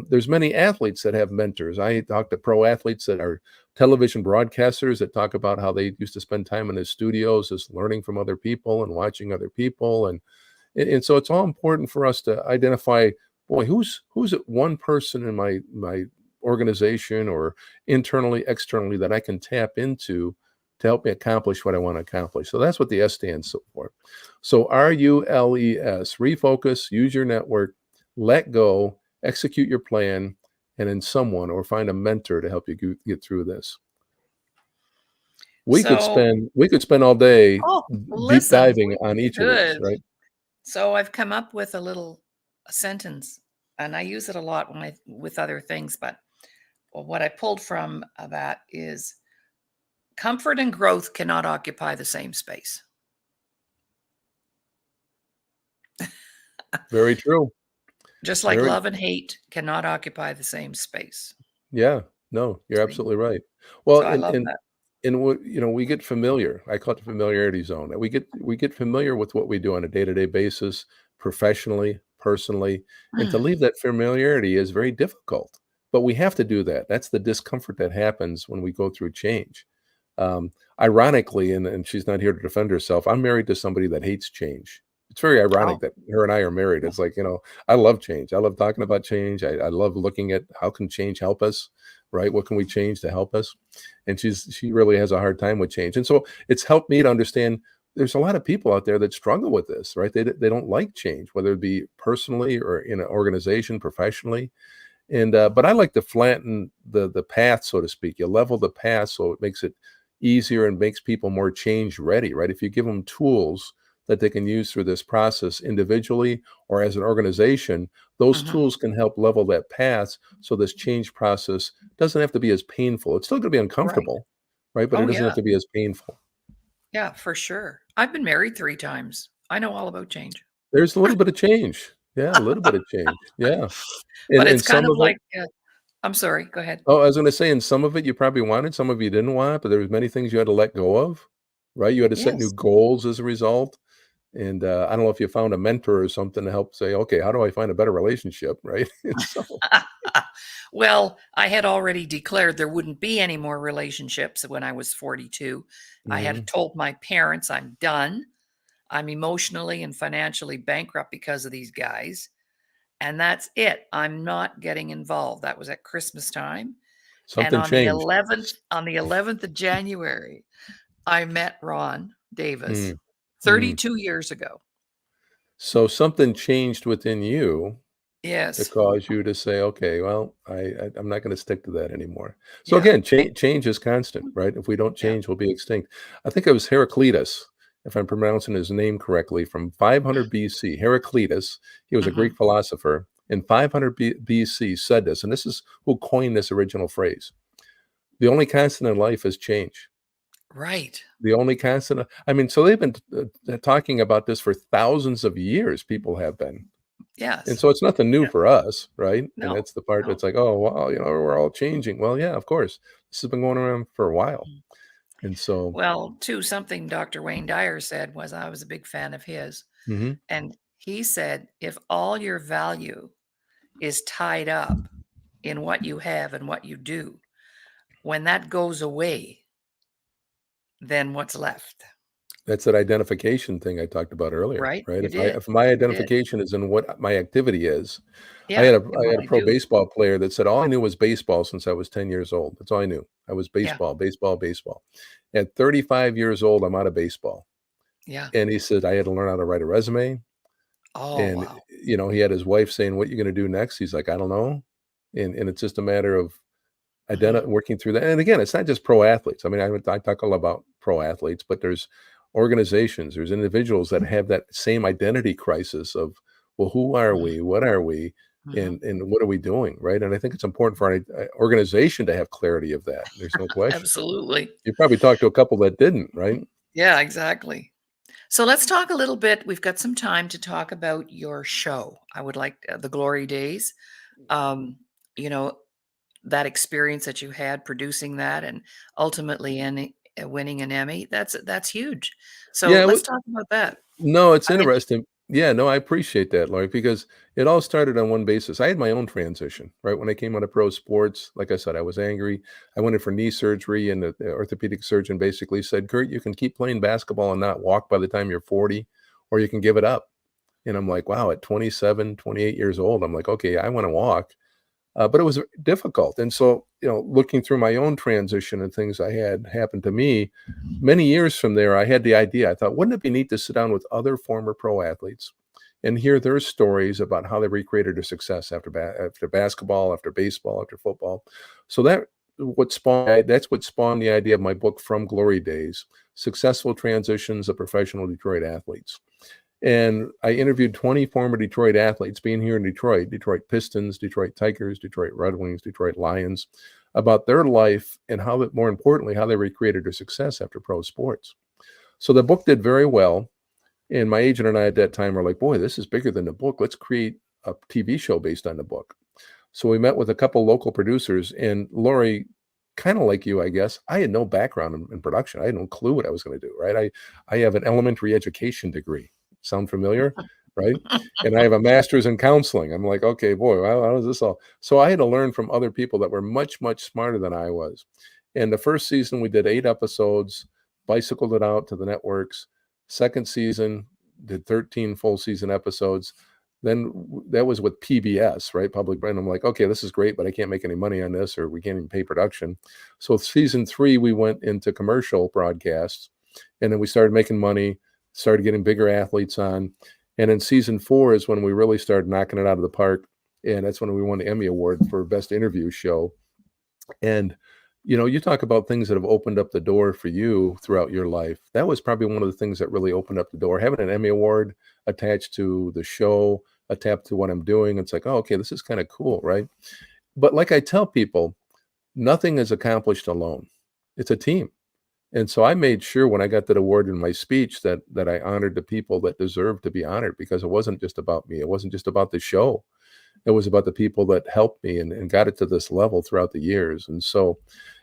There's many athletes that have mentors. I talk to pro athletes that are television broadcasters that talk about how they used to spend time in the studios just learning from other people and watching other people. And so it's all important for us to identify, boy, who's it one person in my organization or internally, externally that I can tap into to help me accomplish what I want to accomplish. So that's what the S stands for. So RULES, refocus, use your network, let go, execute your plan, and then someone or find a mentor to help you get through this. So, We could spend all day oh, deep listen, diving we on each of these, could. right? So I've come up with a sentence, and I use it a lot when I with other things, but what I pulled from that is comfort and growth cannot occupy the same space. Very true. Just like Very, love and hate cannot occupy the same space. yeah. No, you're See? absolutely right. Well, So I love that. and what we get familiar. I call it the familiarity zone. We get familiar with what we do on a day-to-day basis, professionally, personally, and to leave that familiarity is very difficult. But we have to do that. That's the discomfort that happens when we go through change. Ironically, and she's not here to defend herself, I'm married to somebody that hates change. It's very Oh, ironic that her and I are married. It's like, I love change. I love talking about change. I love looking at how can change help us, right? What can we change to help us? And she really has a hard time with change. And so it's helped me to understand there's a lot of people out there that struggle with this, right? They don't like change, whether it be personally or in an organization, professionally. And but I like to flatten the path, so to speak. You level the path so it makes it easier and makes people more change ready, right? If you give them tools that they can use through this process individually or as an organization, those mhm, tools can help level that path so this change process doesn't have to be as painful. It's still going to be right. uncomfortable, right? But it Oh, doesn't have yeah. to be as painful. Yeah, for sure. I've been married 3 times. I know all about change. There's a little bit of change. Yeah, a little bit of change. Yeah. But it's And kind some of of it, like, I'm sorry. Go ahead. Oh, I was gonna say, and some of it you probably wanted, some of you didn't want, but there was many things you had to let go of, right? You had to set new Yes. goals as a result. And, I don't know if you found a mentor or something to help say, "Okay, how do I find a better relationship?" Right? And so Well, I had already declared there wouldn't be any more relationships when I was 42. I had mhm. told my parents, I'm done. I'm emotionally and financially bankrupt because of these guys. And that's it. I'm not getting involved. That was at Christmas time. And Something changed. On the 11th of January, I met Ron Davis Mm, mm. 32 years ago. So something changed within you to Yes. cause you to say, "Okay, well, I'm not gonna stick to that anymore." So Yeah. again, change is constant, right? If we don't Yeah. change, we'll be extinct. I think it was Heraclitus, if I'm pronouncing his name correctly, from 500 BC. Heraclitus, he was a Greek Hmm. philosopher, in 500 BC said this, and this is who coined this original phrase. "The only constant in life is change." Right. The only constant I mean, so they've been, talking about this for thousands of years, people have been. And Yes. so it's nothing new Yeah. for us, right? And No. that's the part No. that's like, "Oh, wow, we're all changing." Well, yeah, of course. This has been going around for a while. Mhm. And so Well, too, something Dr. Wayne Dyer said was I was a big fan of his. mhm, And he said, if all your value is tied up in what you have and what you do, when that goes away, then what's left? that's that identification thing I talked about earlier, Right? right? You did. If my You did. identification is in what my activity is, Yeah. And I what had a you pro do. baseball player that said all I knew was baseball since I was 10 years old. That's all I knew. I was Yeah. baseball, baseball, baseball. At 35 years old, I'm out of baseball. Yeah. And he said I had to learn how to write a resume. Oh, And, wow. he had his wife saying, "What you gonna do next?" He's like, "I don't know." And it's just a matter of Hmm. working through that. And again, it's not just pro athletes. I mean, I talk a lot about pro athletes, but there's organizations, there's individuals that have that same identity crisis of, well, who are Hmm. we? What are we? Hmm. And what are we doing? Right. And I think it's important for an organization to have clarity of that. There's no question. Absolutely. You probably talked to a couple that didn't, right? Yeah, exactly. So let's talk a little bit. We've got some time to talk about your show. I would like the Glory Days. Um, you know, that experience that you had producing that and ultimately winning an Emmy. That's huge. So Yeah, let's talk about that. no, it's I'm interested. interesting. Yeah, no, I appreciate that, Laurie, because it all started on one basis. I had my own transition, right? When I came out of pro sports, like I said, I was angry. I went in for knee surgery, and the orthopedic surgeon basically said, "Kurt, you can keep playing basketball and not walk by the time you're 40, or you can give it up." And I'm like, wow, at 27, 28 years old, I'm like, okay, I want to walk. But it was difficult. And so, looking through my own transition and things I had happen to me, many years from there, I had the idea. I thought, wouldn't it be neat to sit down with other former pro athletes and hear their stories about how they recreated their success after basketball, after baseball, after football. So that's what spawned the idea of my book, From Glory Days: Successful Transitions of Professional Detroit Athletes. And I interviewed 20 former Detroit athletes, being here in Detroit, Detroit Pistons, Detroit Tigers, Detroit Red Wings, Detroit Lions, about their life and how that, more importantly, how they recreated their success after pro sports. So the book did very well. And my agent and I at that time were like, boy, this is bigger than the book. Let's create a TV show based on the book. So we met with a couple local producers, and Laurie, kind of like you, I guess, I had no background in production. I had no clue what I was going to do, right? I have an elementary education degree. Sound familiar? Right? And I have a master's in counseling. I'm like, okay, boy, how does this all? So I had to learn from other people that were much, much smarter than I was. And the first season, we did 8 episodes, bicycled it out to the networks. Second season, did 13 full season episodes. Then that was with PBS, right? Public brand. I'm like, okay, this is great, but I can't make any money on this, or we can't even pay production. So season 3, we went into commercial broadcasts, and then we started making money, started getting bigger athletes on. And in season 4 is when we really started knocking it out of the park. And that's when we won the Emmy Award for Best Interview Show. And you talk about things that have opened up the door for you throughout your life. That was probably one of the things that really opened up the door. Having an Emmy Award attached to the show, attached to what I'm doing, it's like, oh, okay, this is kind of cool, right? But like I tell people, nothing is accomplished alone. It's a team. And so I made sure when I got that award in my speech that I honored the people that deserved to be honored, because it wasn't just about me. It wasn't just about the show. It was about the people that helped me and got it to this level throughout the years. And so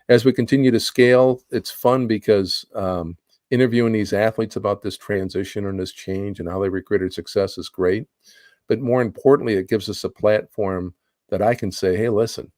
as we continue to scale, it's fun because interviewing these athletes about this transition and this change and how they recreated success is great. But more importantly, it gives us a platform that I can say, hey, listen,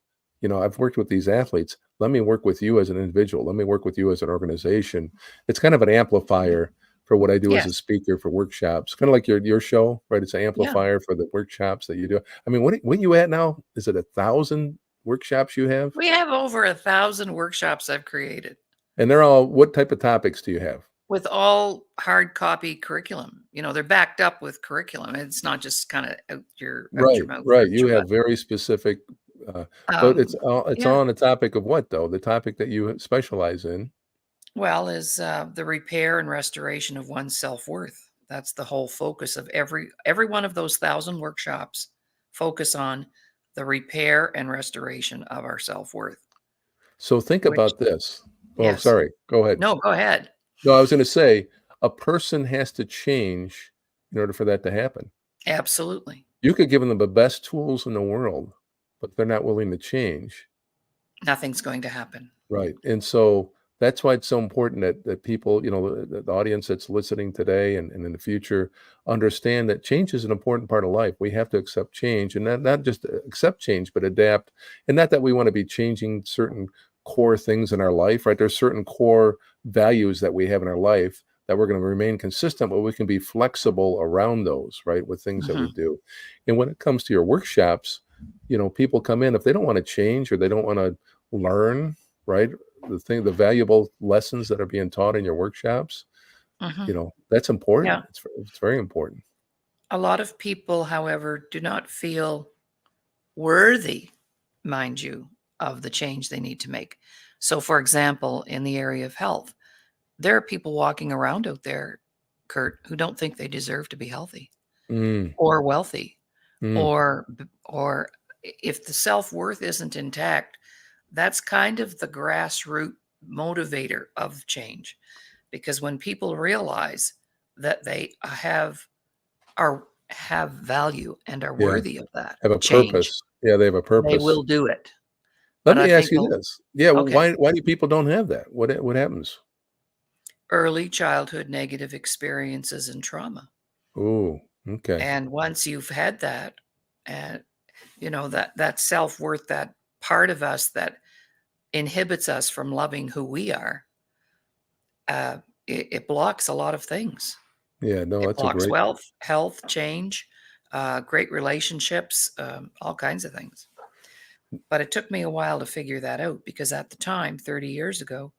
I've worked with these athletes. Let me work with you as an individual. Let me work with you as an organization. It's kind of an amplifier for what I do as a Yes. speaker for workshops, kind of like your show, right? It's an Yeah. amplifier for the workshops that you do. I mean, what you at now? Is it 1,000 workshops you have? We have over 1,000 workshops I've created And they're all, what type of topics do you have? with all hard copy curriculum. They're backed up with curriculum. It's not just kind of out your Right, mouth or right. out You your have butt. very specific, uh, but Um, it's yeah. on the topic of what though? The topic that you specialize in. Well, is the repair and restoration of one's self-worth. That's the whole focus of every one of those 1,000 workshops. Focus on the repair and restoration of our self-worth. So think Which, about this. Oh, yes. sorry. Go ahead. No, go ahead. No, I was going to say a person has to change in order for that to happen. Absolutely. You could give them the best tools in the world, but they're not willing to change. Nothing's going to happen. Right. And so that's why it's so important that people, the audience that's listening today and in the future understand that change is an important part of life. We have to accept change and not just accept change, but adapt. And not that we want to be changing certain core things in our life, right? There's certain core values that we have in our life that we're going to remain consistent, but we can be flexible around those, right? With things that we Mhm, do. And when it comes to your workshops, people come in, if they don't want to change or they don't want to learn, right? The valuable lessons that are being taught in your workshops, mhm. that's Yeah. important. It's very important. A lot of people, however, do not feel worthy, mind you, of the change they need to make. So, for example, in the area of health, there are people walking around out there, Kurt, who don't think they deserve to be healthy Mm, or wealthy, mm, or if the self-worth isn't intact, that's kind of the grassroots motivator of change. Because when people realize that they have value and are yeah, worthy of that have a change, purpose. Yeah, they have a they purpose. will do it. Let But I me ask think, you this. Yeah, okay, why do people don't have that? What happens? early childhood negative experiences and trauma. Oh, okay. And once you've had that, and that self-worth, that part of us that inhibits us from loving who we are, uh, it blocks a lot of things. Yeah, no, It that's a blocks great. wealth, health, change, great relationships, all kinds of things. But it took me a while to figure that out because at the time, 30 years ago,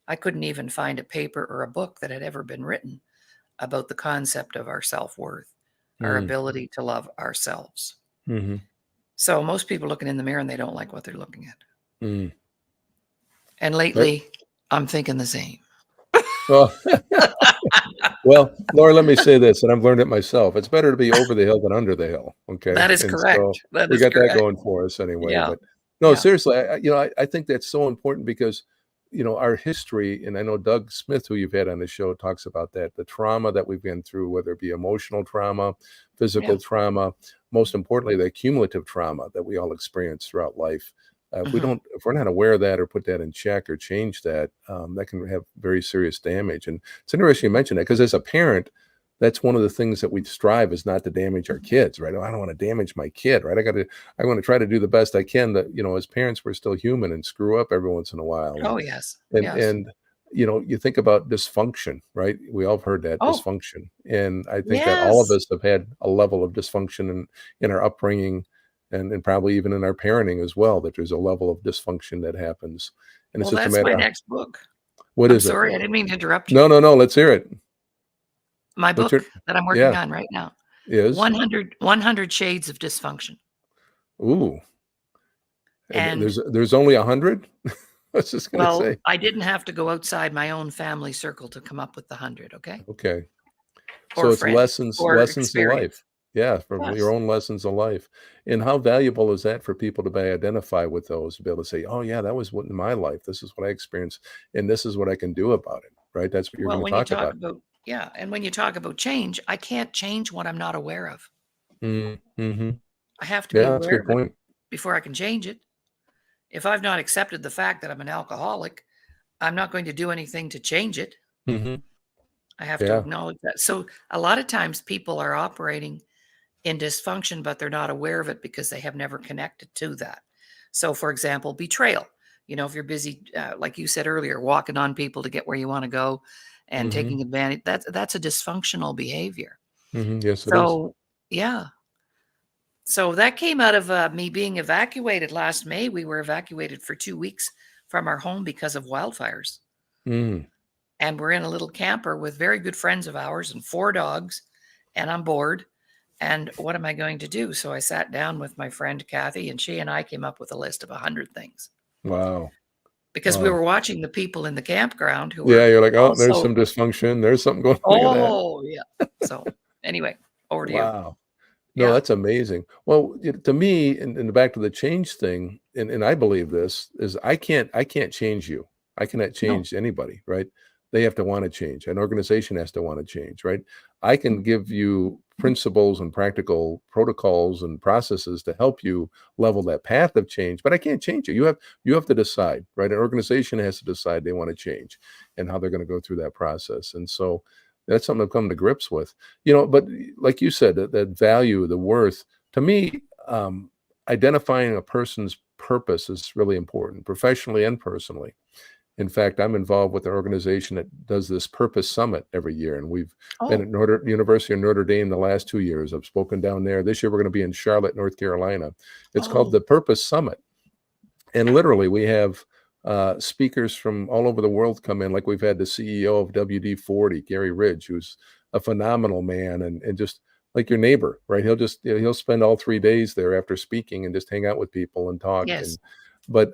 I couldn't even find a paper or a book that had ever been written about the concept of our self-worth, our Mm, ability to love ourselves. hmm So most people looking in the mirror and they don't like what they're looking at. mm. And That, lately, I'm thinking the same. well, well, Laura, let me say this, and I've learned it myself. It's better to be over the hill than under the hill. Okay. That is And so correct. That we is got that correct. going for us anyway. Yeah. But no, Yeah. seriously, I think that's so important because, our history, and I know Doug Smith, who you've had on the show, talks about that, the trauma that we've been through, whether it be emotional trauma, Yeah. physical trauma, most importantly, the cumulative trauma that we all experience throughout life. Hmm. If we're not aware of that or put that in check or change that, that can have very serious damage. And it's interesting you mention that because as a parent, that's one of the things that we strive is not to damage our kids, right? Oh, I don't want to damage my kid, right? I want to try to do the best I can that, as parents, we're still human and screw up every once in a while. Oh, yes. And, Yes. and, you think about dysfunction, right? We all have heard that Oh, dysfunction. And I think that all of yes. us have had a level of dysfunction in our upbringing and probably even in our parenting as well, that there's a level of dysfunction that happens. And it's Well, just a that's my matter of next book. what I'm is it? sorry. I didn't mean to interrupt you. No, no, no. Let's hear it. My What's book your, that I'm working yeah, on right now, is. 100 Shades of Dysfunction. Ooh. And And there's only 100? I was just gonna well, say. I didn't have to go outside my own family circle to come up with the 100, okay? Okay. Or So it's friends or lessons of life. experience. Yeah, from your Yes. own lessons of life. And how valuable is that for people to be identify with those, to be able to say, "Oh, yeah, that was what in my life. This is what I experienced, and this is what I can do about it." Right? That's what you're Well, gonna when you talk talk about. about, yeah, and when you talk about change, I can't change what I'm not aware of. Mm, mhm. I have to be Yeah, that's a aware good of it point. before I can change it. If I've not accepted the fact that I'm an alcoholic, I'm not going to do anything to change it. Mhm. I have to Yeah. acknowledge that. So a lot of times people are operating in dysfunction, but they're not aware of it because they have never connected to that. So, for example, betrayal. If you're busy, like you said earlier, walking on people to get where you want to go and Mhm. taking advantage, that's a dysfunctional behavior. Mhm. Yes, it is. So, yeah. So that came out of me being evacuated last May. We were evacuated for 2 weeks from our home because of wildfires. Mm. And we're in a little camper with very good friends of ours and 4 dogs, and I'm bored. And what am I going to do? So I sat down with my friend Kathy, and she and I came up with a list of 100 things Wow. because we Wow. were watching the people in the campground who Yeah, were you're like, "Oh, there's also, some dysfunction. There's something going look at that." oh, yeah. So anyway, over to you. Wow. No, Yeah. that's amazing. Well, to me, and back to the change thing, and I believe this is I can't change you. I cannot No. change anybody, right? They have to want to change. An organization has to want to change, right? I can give you principles and practical protocols and processes to help you level that path of change, but I can't change it. You have to decide, right? An organization has to decide they want to change and how they're going to go through that process. And so that's something I've come to grips with. But like you said, that value, the worth, to me, identifying a person's purpose is really important, professionally and personally. In fact, I'm involved with an organization that does this Purpose Summit every year, and we've been Oh, at University of Notre Dame the last 2 years. I've spoken down there. This year, we're going to be in Charlotte, North Carolina. It's called oh, the Purpose Summit, and literally, we have speakers from all over the world come in. Like we've had the CEO of WD-40, Gary Ridge, who's a phenomenal man, and just like your neighbor, right? He'll spend all 3 days there after speaking and just hang out with people and talk. yes. But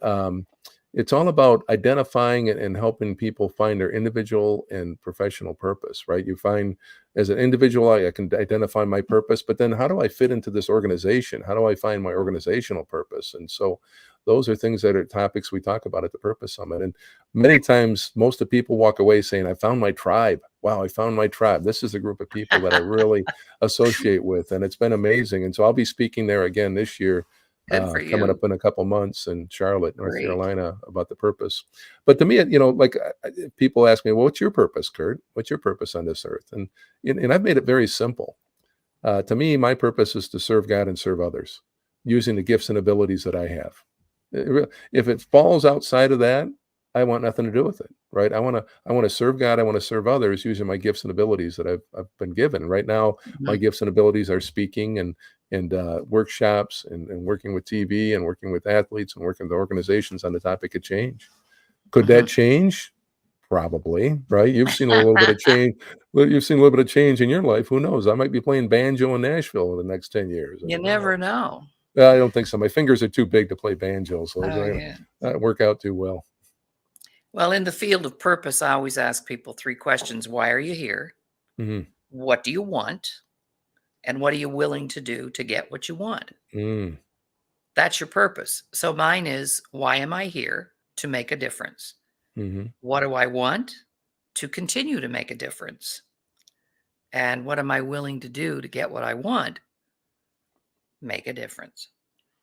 it's all about identifying and helping people find their individual and professional purpose, right? You find as an individual, I can identify my purpose, but then how do I fit into this organization? How do I find my organizational purpose? And so those are things that are topics we talk about at the Purpose Summit. And many times, most of the people walk away saying, I found my tribe. Wow, I found my tribe. This is a group of people that I really associate with. And it's been amazing. And so I'll be speaking there again this year, Good for coming up you. in a couple months in Charlotte, North Great. Carolina, about the purpose. But to me, like people ask me, well, what's your purpose, Kurt? What's your purpose on this earth? And I've made it very simple. To me, my purpose is to serve God and serve others using the gifts and abilities that I have. If it falls outside of that, I want nothing to do with it, right? I want to serve God. I want to serve others using my gifts and abilities that I've been given. Right now, my Mhm, gifts and abilities are speaking and workshops and working with TV and working with athletes and working with organizations on the topic of change. Could mhm. that change? Probably, right? You've seen a little bit of change. Well, you've seen a little bit of change in your life. Who knows? I might be playing banjo in Nashville in the next 10 years. I You mean, who never knows? know. I don't think so. My fingers are too big to play banjo, so they're Oh, going yeah. to work out too well. Well, in the field of purpose, I always ask people 3 questions. Why are you here? Mhm. What do you want? And what are you willing to do to get what you want? Mm. That's your purpose. So mine is, why am I here? To make a difference. Mhm. What do I want? To continue to make a difference. And what am I willing to do to get what I want? Make a difference.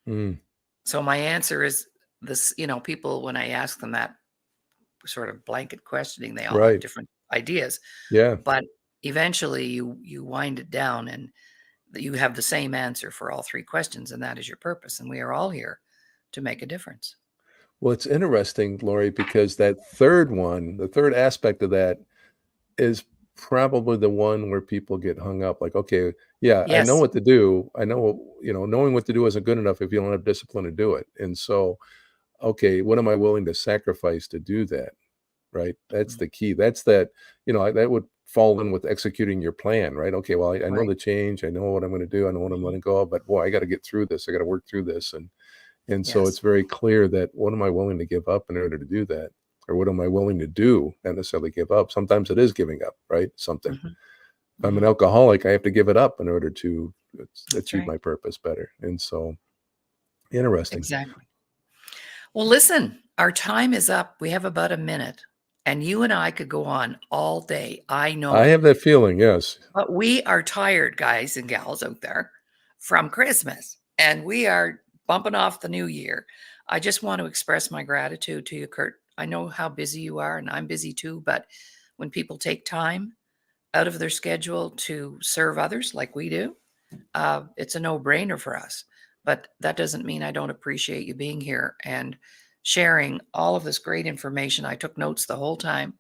Mm. So my answer is this, people, when I ask them that sort of blanket questioning, they all have Right. different ideas, Yeah. but eventually you wind it down and you have the same answer for all 3 questions, and that is your purpose. And we are all here to make a difference. Well, it's interesting, Lori, because that third one, the third aspect of that is probably the one where people get hung up. Like, okay, yeah, I know Yes. what to do. I know, knowing what to do isn't good enough if you don't have discipline to do it. And so, okay, what am I willing to sacrifice to do that? Right? That's Mhm. the key. That's that, that would fall in with executing your plan, right? Okay, well, I know Right. the change. I know what I'm going to do. I know what I'm Mhm. letting go of, but boy, I got to get through this. I got to work through this. And so it's Yes. very clear that what am I willing to give up in order to do that? Or what am I willing to do? Not necessarily give up. Sometimes it is giving up, right? Something. Mhm. If I'm an Mhm. alcoholic, I have to give it up in order to That's achieve right. my purpose better. And so interesting. Exactly. Well, listen, our time is up. We have about a minute, and you and I could go on all day. I I know. have that feeling, yes. But we are tired, guys and gals out there, from Christmas. And we are bumping off the new year. I just want to express my gratitude to you, Kurt. I know how busy you are, and I'm busy too, but when people take time out of their schedule to serve others like we do, it's a no-brainer for us. But that doesn't mean I don't appreciate you being here and sharing all of this great information. I took notes the whole time,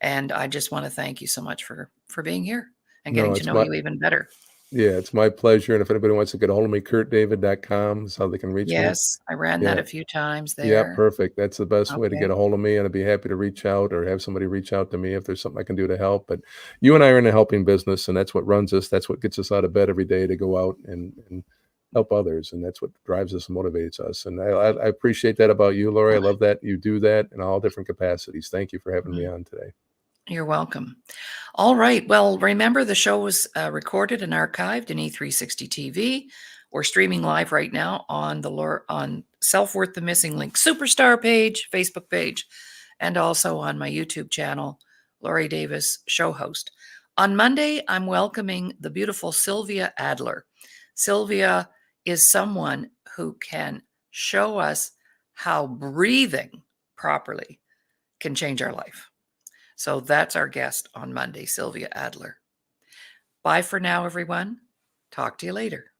and I just want to thank you so much for being here and No, getting to it's know my you even better. yeah, it's my pleasure. And if anybody wants to get a hold of me, kurtdavid.com is how they can reach me. Yes, I ran that Yeah. a few times Yeah, there. perfect. That's the best way to get Okay. a hold of me, and I'd be happy to reach out or have somebody reach out to me if there's something I can do to help. But you and I are in a helping business, and that's what runs us. That's what gets us out of bed every day to go out and help others, and that's what drives us and motivates us. And I appreciate that about you, Laurie. I love that you do that in all different capacities. Thank you for having me Mhm. on today. You're welcome. All right. Well, remember the show was recorded and archived in E360 TV. We're streaming live right now on on Self Worth the Missing Link Superstar page, Facebook page, and also on my YouTube channel, Laurie Davis Show Host. On Monday, I'm welcoming the beautiful Sylvia Adler. Sylvia is someone who can show us how breathing properly can change our life. So that's our guest on Monday, Sylvia Adler. Bye for now, everyone. Talk to you later.